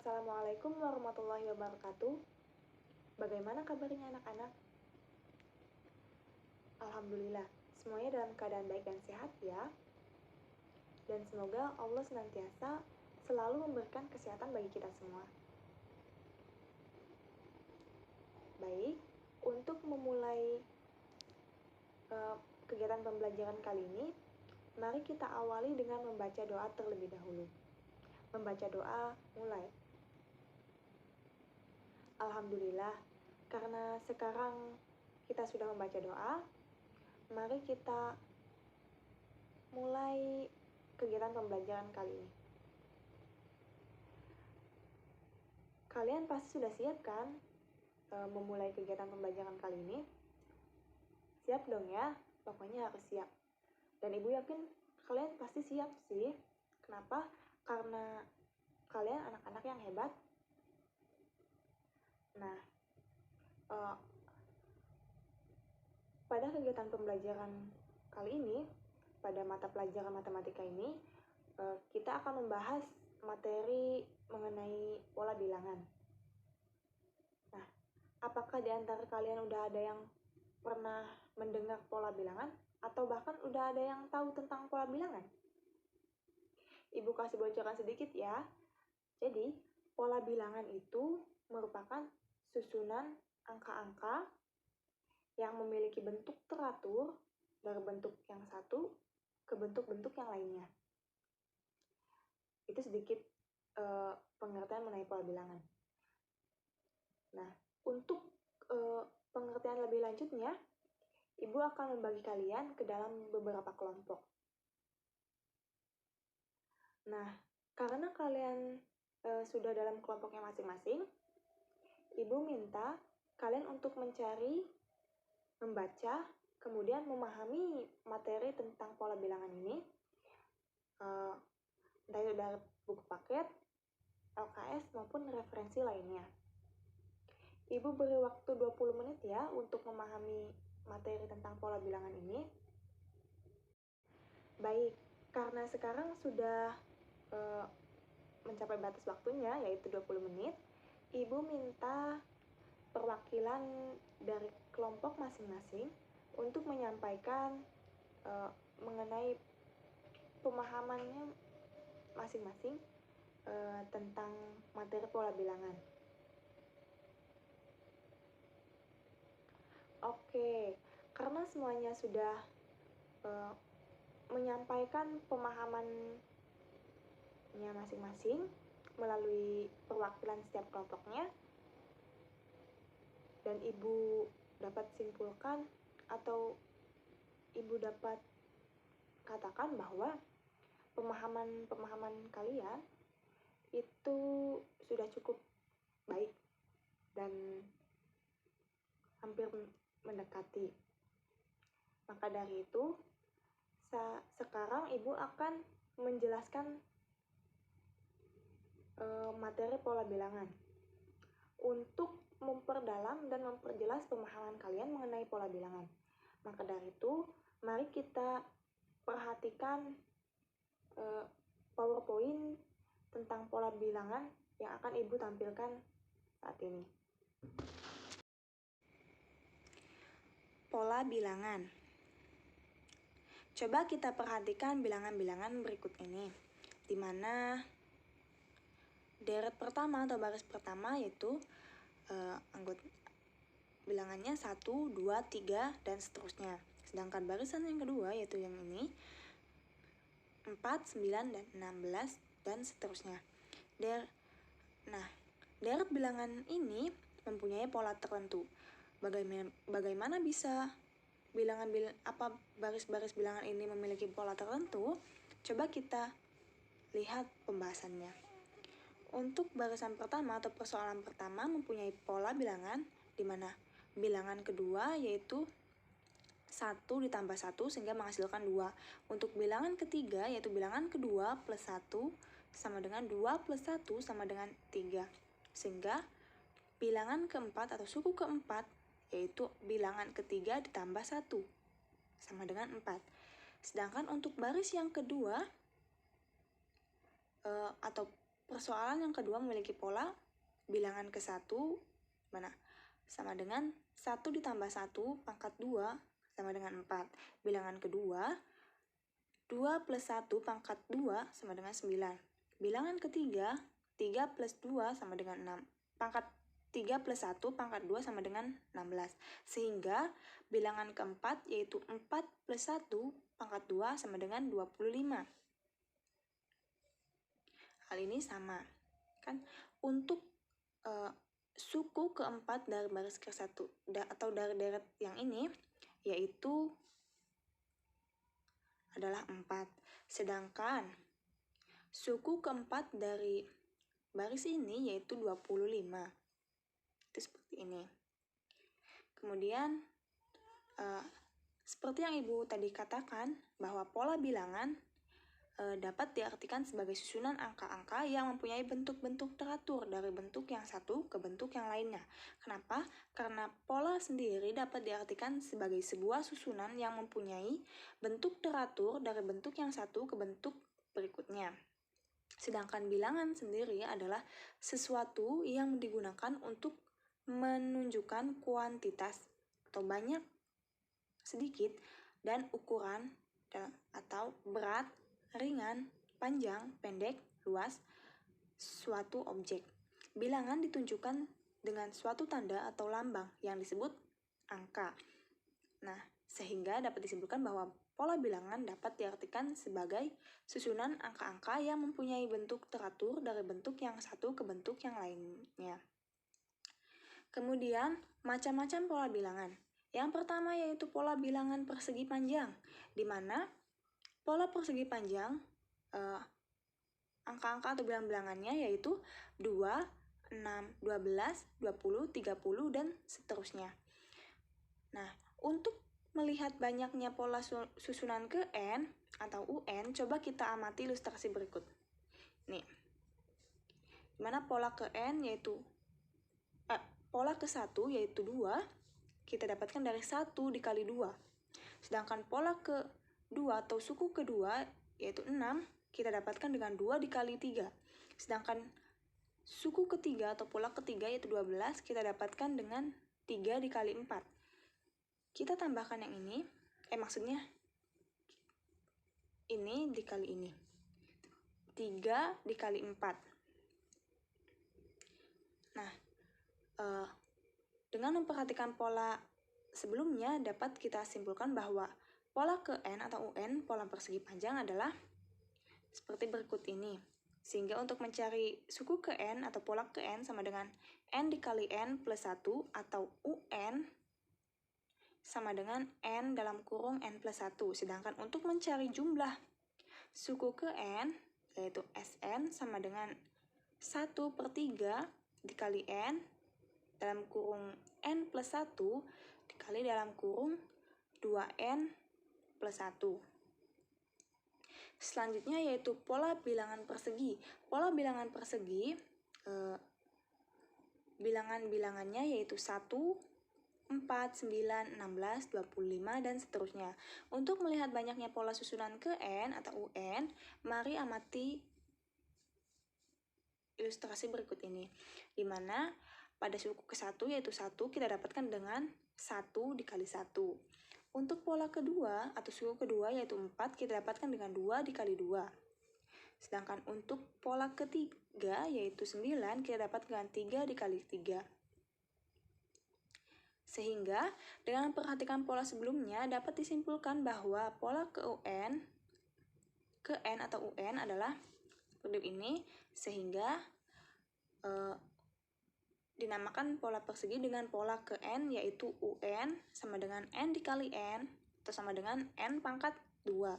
Assalamualaikum warahmatullahi wabarakatuh. Bagaimana kabarnya anak-anak? Alhamdulillah, semuanya dalam keadaan baik dan sehat ya. Dan semoga Allah senantiasa selalu memberikan kesehatan bagi kita semua. Baik, untuk memulai kegiatan pembelajaran kali ini, mari kita awali dengan membaca doa terlebih dahulu. Membaca doa mulai. Alhamdulillah, karena sekarang kita sudah membaca doa, mari kita mulai kegiatan pembelajaran kali ini. Kalian pasti sudah siap kan memulai kegiatan pembelajaran kali ini? Siap dong ya, pokoknya harus siap. Dan ibu yakin kalian pasti siap sih. Kenapa? Karena kalian anak-anak yang hebat. Nah, pada kegiatan pembelajaran kali ini, pada mata pelajaran matematika ini, kita akan membahas materi mengenai pola bilangan. Nah, apakah di antara kalian udah ada yang pernah mendengar pola bilangan? Atau bahkan udah ada yang tahu tentang pola bilangan? Ibu kasih bocoran sedikit ya. Jadi, pola bilangan itu merupakan susunan angka-angka yang memiliki bentuk teratur dari bentuk yang satu ke bentuk-bentuk yang lainnya. Itu sedikit pengertian mengenai pola bilangan. Nah, untuk pengertian lebih lanjutnya, Ibu akan membagi kalian ke dalam beberapa kelompok. Nah, karena kalian sudah dalam kelompoknya masing-masing, Ibu minta kalian untuk mencari, membaca, kemudian memahami materi tentang pola bilangan ini, entah itu dari buku paket, LKS, maupun referensi lainnya. Ibu beri waktu 20 menit ya untuk memahami materi tentang pola bilangan ini. Baik, karena sekarang sudah mencapai batas waktunya, yaitu 20 menit, Ibu minta perwakilan dari kelompok masing-masing untuk menyampaikan mengenai pemahamannya masing-masing tentang materi pola bilangan. Oke, karena semuanya sudah menyampaikan pemahamannya masing-masing melalui perwakilan setiap kelompoknya, dan Ibu dapat simpulkan atau Ibu dapat katakan bahwa pemahaman kalian itu sudah cukup baik dan hampir mendekati. Maka dari itu, sekarang Ibu akan menjelaskan materi pola bilangan untuk memperdalam dan memperjelas pemahaman kalian mengenai pola bilangan. Maka dari itu, mari kita perhatikan PowerPoint tentang pola bilangan yang akan Ibu tampilkan saat ini. Pola bilangan. Coba kita perhatikan bilangan-bilangan berikut ini, di mana deret pertama atau baris pertama yaitu anggota bilangannya 1, 2, 3, dan seterusnya. Sedangkan barisan yang kedua yaitu yang ini 4, 9, dan 16, dan seterusnya. Deret bilangan ini mempunyai pola tertentu. Bagaimana bisa baris-baris bilangan ini memiliki pola tertentu? Coba kita lihat pembahasannya. Untuk barisan pertama atau persoalan pertama mempunyai pola bilangan, di mana bilangan kedua yaitu 1 ditambah 1 sehingga menghasilkan 2. Untuk bilangan ketiga yaitu bilangan kedua plus 1 sama dengan 2 plus 1 sama dengan 3. Sehingga bilangan keempat atau suku keempat yaitu bilangan ketiga ditambah 1 sama dengan 4. Sedangkan untuk baris yang kedua atau persoalan yang kedua memiliki pola bilangan ke-1 mana? Sama dengan 1 ditambah 1 pangkat 2 sama dengan 4. Bilangan kedua, 2 plus 1 pangkat 2 sama dengan 9. Bilangan ketiga, 3 plus 2 sama dengan 6. Pangkat 3 plus 1 pangkat 2 sama dengan 16. Sehingga bilangan keempat yaitu 4 plus 1 pangkat 2 sama dengan 25. Hal ini sama. Kan untuk suku keempat dari baris ke-1 atau dari deret yang ini yaitu adalah 4. Sedangkan suku keempat dari baris ini yaitu 25. Itu seperti ini. Kemudian seperti yang Ibu tadi katakan bahwa pola bilangan dapat diartikan sebagai susunan angka-angka yang mempunyai bentuk-bentuk teratur dari bentuk yang satu ke bentuk yang lainnya. Kenapa? Karena pola sendiri dapat diartikan sebagai sebuah susunan yang mempunyai bentuk teratur dari bentuk yang satu ke bentuk berikutnya. Sedangkan bilangan sendiri adalah sesuatu yang digunakan untuk menunjukkan kuantitas atau banyak, sedikit, dan ukuran atau berat, ringan, panjang, pendek, luas, suatu objek. Bilangan ditunjukkan dengan suatu tanda atau lambang yang disebut angka. Nah, sehingga dapat disimpulkan bahwa pola bilangan dapat diartikan sebagai susunan angka-angka yang mempunyai bentuk teratur dari bentuk yang satu ke bentuk yang lainnya. Kemudian, macam-macam pola bilangan. Yang pertama yaitu pola bilangan persegi panjang, di mana pola persegi panjang, angka-angka atau bilang-bilangannya yaitu 2, 6, 12, 20, 30, dan seterusnya. Nah, untuk melihat banyaknya pola susunan ke N atau UN, coba kita amati ilustrasi berikut. Nih, dimana pola ke N yaitu, pola ke-1 yaitu 2, kita dapatkan dari 1 dikali 2. Sedangkan pola ke-2 atau suku kedua yaitu 6, kita dapatkan dengan 2 dikali 3. Sedangkan suku ketiga atau pola ketiga yaitu 12, kita dapatkan dengan 3 dikali 4. Kita tambahkan yang ini, maksudnya ini dikali ini. 3 dikali 4. Nah, dengan memperhatikan pola sebelumnya dapat kita simpulkan bahwa pola ke N atau UN, pola persegi panjang adalah seperti berikut ini. Sehingga untuk mencari suku ke N atau pola ke N sama dengan N dikali N plus 1 atau UN sama dengan N dalam kurung N plus 1. Sedangkan untuk mencari jumlah suku ke N yaitu Sn sama dengan 1/3 dikali N dalam kurung N plus 1 dikali dalam kurung 2N plus 1. Selanjutnya yaitu pola bilangan persegi. Pola bilangan persegi, bilangan-bilangannya yaitu 1, 4, 9, 16, 25, dan seterusnya. Untuk melihat banyaknya pola susunan ke N atau UN, mari amati ilustrasi berikut ini. Di mana pada suku ke-1 yaitu 1 kita dapatkan dengan 1 dikali 1. Untuk pola kedua atau suku kedua yaitu 4 kita dapatkan dengan 2 dikali 2. Sedangkan untuk pola ketiga yaitu 9 kita dapat dengan 3 dikali 3. Sehingga dengan memperhatikan pola sebelumnya dapat disimpulkan bahwa pola ke N atau UN adalah seperti ini, sehingga dinamakan pola persegi dengan pola ke N yaitu UN sama dengan N dikali N atau sama dengan N pangkat 2.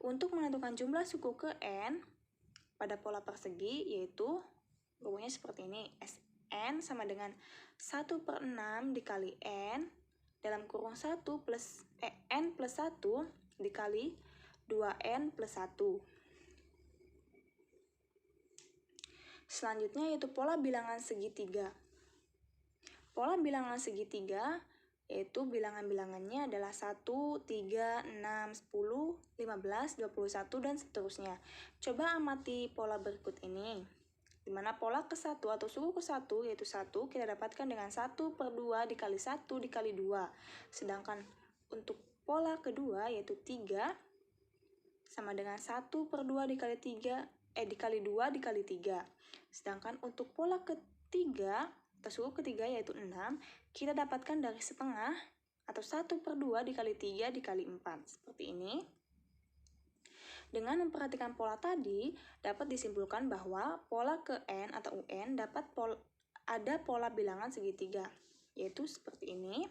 Untuk menentukan jumlah suku ke N pada pola persegi yaitu rumusnya seperti ini. Sn sama dengan 1/6 dikali N dalam kurung 1 plus N plus 1 dikali 2N plus 1. Selanjutnya yaitu pola bilangan segitiga. Pola bilangan segitiga yaitu bilangan-bilangannya adalah 1, 3, 6, 10, 15, 21, dan seterusnya. Coba amati pola berikut ini. di mana pola ke-1 atau suku ke-1 yaitu 1 kita dapatkan dengan 1/2 dikali 1 dikali 2. Sedangkan untuk pola kedua yaitu 3 sama dengan 1/2 dikali 2 dikali 3. Sedangkan untuk pola ketiga atau suku ketiga yaitu 6 kita dapatkan dari setengah atau 1/2 dikali 3 dikali 4. Seperti ini. Dengan memperhatikan pola tadi, dapat disimpulkan bahwa pola ke N atau UN dapat ada pola bilangan segitiga, yaitu seperti ini.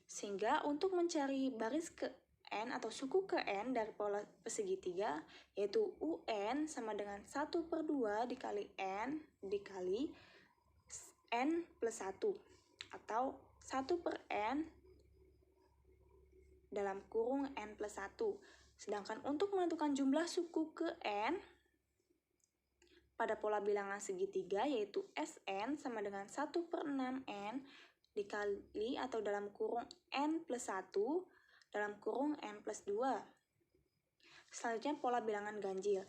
Sehingga untuk mencari baris ke N atau suku ke N dari pola segitiga, yaitu UN sama dengan 1/2 dikali N dikali N plus 1, atau 1/N dalam kurung N plus 1. Sedangkan untuk menentukan jumlah suku ke N pada pola bilangan segitiga yaitu Sn sama dengan 1/6N dikali atau dalam kurung N plus 1 dalam kurung N plus 2. Selanjutnya pola bilangan ganjil.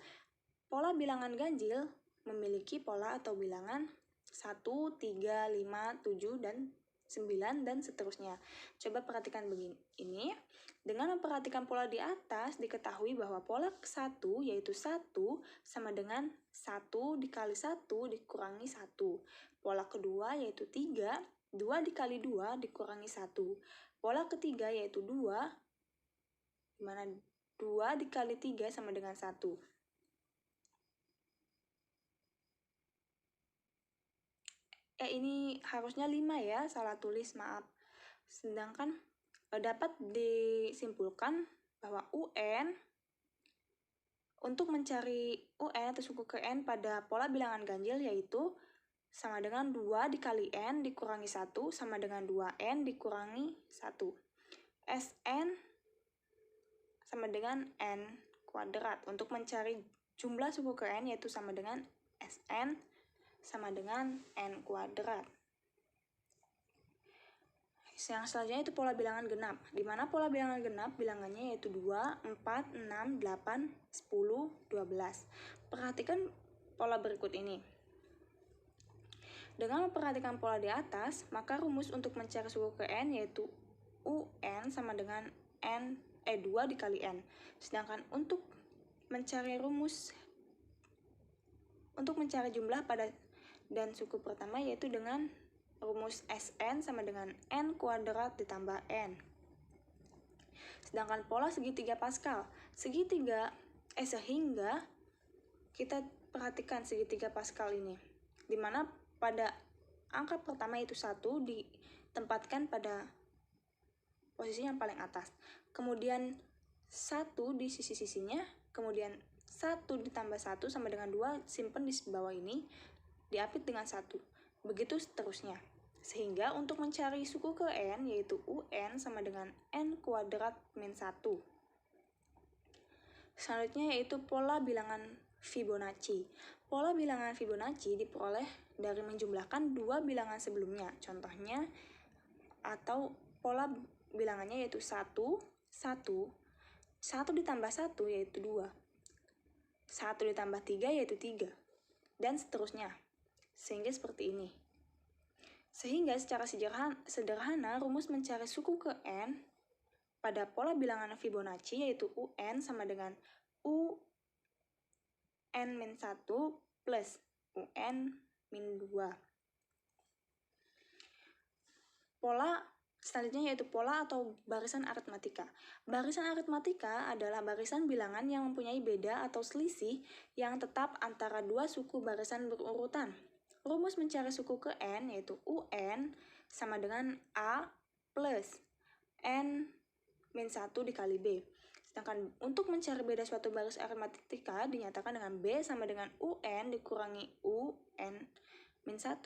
Pola bilangan ganjil memiliki pola atau bilangan 1, 3, 5, 7, dan 9, dan seterusnya. Coba perhatikan begini. Ini dengan memperhatikan pola di atas, diketahui bahwa pola ke-1 yaitu 1 sama dengan 1 dikali 1 dikurangi 1. Pola kedua yaitu 3, 2 dikali 2 dikurangi 1. Pola ketiga yaitu 2, di mana 2 dikali 3 sama dengan 1. Ini harusnya 5 ya, salah tulis, maaf. Sedangkan dapat disimpulkan bahwa UN untuk mencari UN atau suku ke N pada pola bilangan ganjil yaitu sama dengan 2 dikali N dikurangi 1 sama dengan 2N dikurangi 1. Sn sama dengan N kuadrat. Untuk mencari jumlah suku ke N yaitu sama dengan Sn sama dengan N kuadrat. Yang selanjutnya itu pola bilangan genap, di mana pola bilangan genap bilangannya yaitu 2, 4, 6, 8, 10, 12. Perhatikan pola berikut ini. Dengan memperhatikan pola di atas, maka rumus untuk mencari suku ke N yaitu UN sama dengan 2 dikali N. Sedangkan untuk mencari jumlah pada dan suku pertama yaitu dengan rumus Sn sama dengan N kuadrat ditambah N. Sedangkan pola segitiga Pascal, sehingga kita perhatikan segitiga Pascal ini, di mana pada angka pertama itu 1 ditempatkan pada posisi yang paling atas. Kemudian 1 di sisi-sisinya, kemudian 1 ditambah 1 sama dengan 2 simpan di bawah ini, diapit dengan 1. Begitu seterusnya. Sehingga untuk mencari suku ke N yaitu UN sama dengan N kuadrat min 1. Selanjutnya yaitu pola bilangan Fibonacci. Pola bilangan Fibonacci diperoleh dari menjumlahkan dua bilangan sebelumnya. Contohnya atau pola bilangannya yaitu 1, 1, 1 ditambah 1 yaitu 2, 1 ditambah 3 yaitu 3, dan seterusnya. Sehingga seperti ini. Sehingga secara sederhana rumus mencari suku ke N pada pola bilangan Fibonacci yaitu UN sama dengan UN min 1 plus UN min 2. Pola selanjutnya yaitu pola atau barisan aritmatika. Barisan aritmatika adalah barisan bilangan yang mempunyai beda atau selisih yang tetap antara dua suku barisan berurutan. Rumus mencari suku ke N yaitu UN sama dengan A plus N min 1 dikali B. Sedangkan untuk mencari beda suatu baris aritmatika dinyatakan dengan B sama dengan UN dikurangi UN min 1.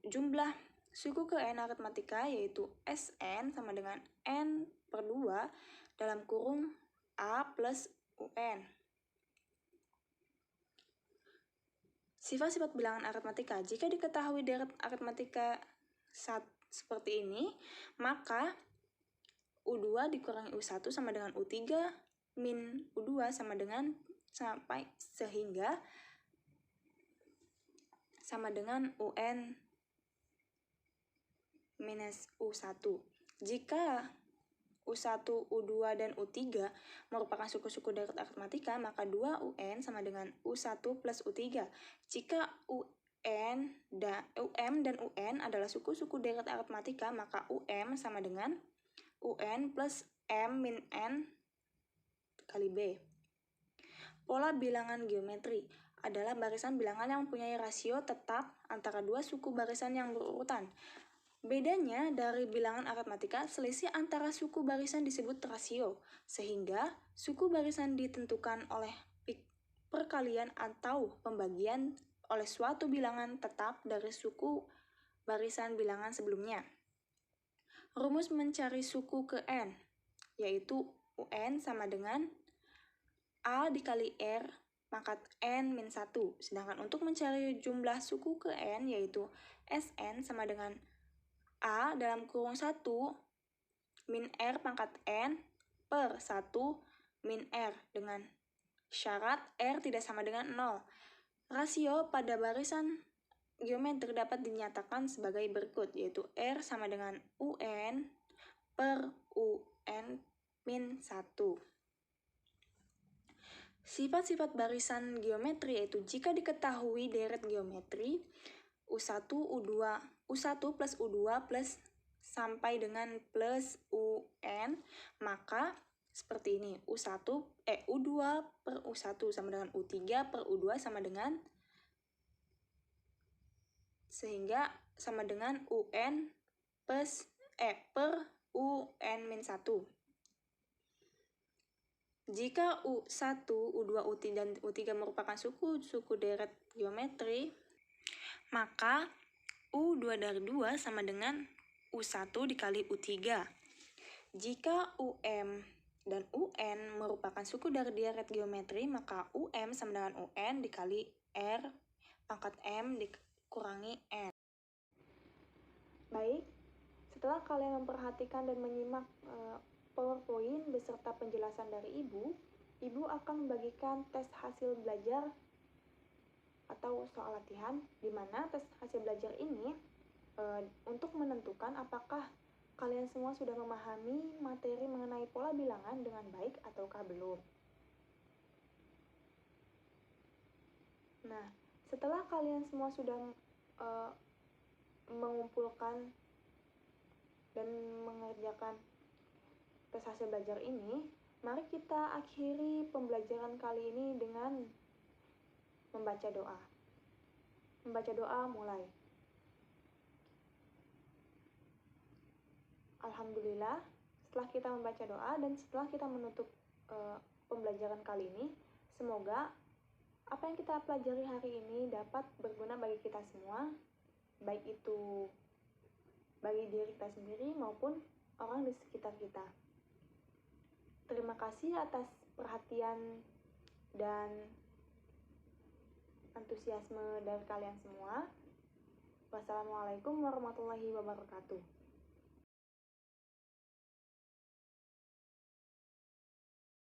Jumlah suku ke N aritmatika yaitu Sn sama dengan N per 2 dalam kurung A plus UN. Sifat-sifat bilangan aritmatika. Jika diketahui deret aritmatika seperti ini, maka U2 dikurangi U1 sama dengan U3 min U2 sama dengan sehingga sama dengan UN minus U1. Jika U1, U2, dan U3 merupakan suku-suku deret aritmatika, maka 2 UN sama dengan U1 plus U3. Jika UM dan UN adalah suku-suku deret aritmatika, maka UM sama dengan UN plus M min N kali B. Pola bilangan geometri adalah barisan bilangan yang mempunyai rasio tetap antara dua suku barisan yang berurutan. Bedanya dari bilangan aritmatika, selisih antara suku barisan disebut rasio, sehingga suku barisan ditentukan oleh perkalian atau pembagian oleh suatu bilangan tetap dari suku barisan bilangan sebelumnya. Rumus mencari suku ke N, yaitu UN sama dengan A dikali R pangkat N min 1. Sedangkan untuk mencari jumlah suku ke N, yaitu SN sama dengan A dalam kurung 1 min R pangkat N per 1 min R dengan syarat R tidak sama dengan 0. Rasio pada barisan geometri dapat dinyatakan sebagai berikut, yaitu R sama dengan UN per UN min 1. Sifat-sifat barisan geometri yaitu jika diketahui deret geometri U1 plus U2 plus sampai dengan plus UN, maka seperti ini, U2 per U1 sama dengan U3 per U2 sama dengan, sehingga sama dengan UN per UN min 1. Jika U1, U2, U3, dan U3 merupakan suku deret geometri, maka U2 dari 2 sama dengan U1 dikali U3. Jika UM dan UN merupakan suku dari deret geometri, maka UM sama dengan UN dikali R pangkat M dikurangi N. Baik, setelah kalian memperhatikan dan menyimak PowerPoint beserta penjelasan dari Ibu akan membagikan tes hasil belajar atau soal latihan, di mana tes hasil belajar ini untuk menentukan apakah kalian semua sudah memahami materi mengenai pola bilangan dengan baik ataukah belum. Nah, setelah kalian semua sudah mengumpulkan dan mengerjakan tes hasil belajar ini, mari kita akhiri pembelajaran kali ini dengan membaca doa. Membaca doa mulai. Alhamdulillah, setelah kita membaca doa dan setelah kita menutup pembelajaran kali ini, semoga apa yang kita pelajari hari ini dapat berguna bagi kita semua, baik itu bagi diri kita sendiri maupun orang di sekitar kita. Terima kasih atas perhatian dan antusiasme dari kalian semua. Wassalamualaikum warahmatullahi wabarakatuh.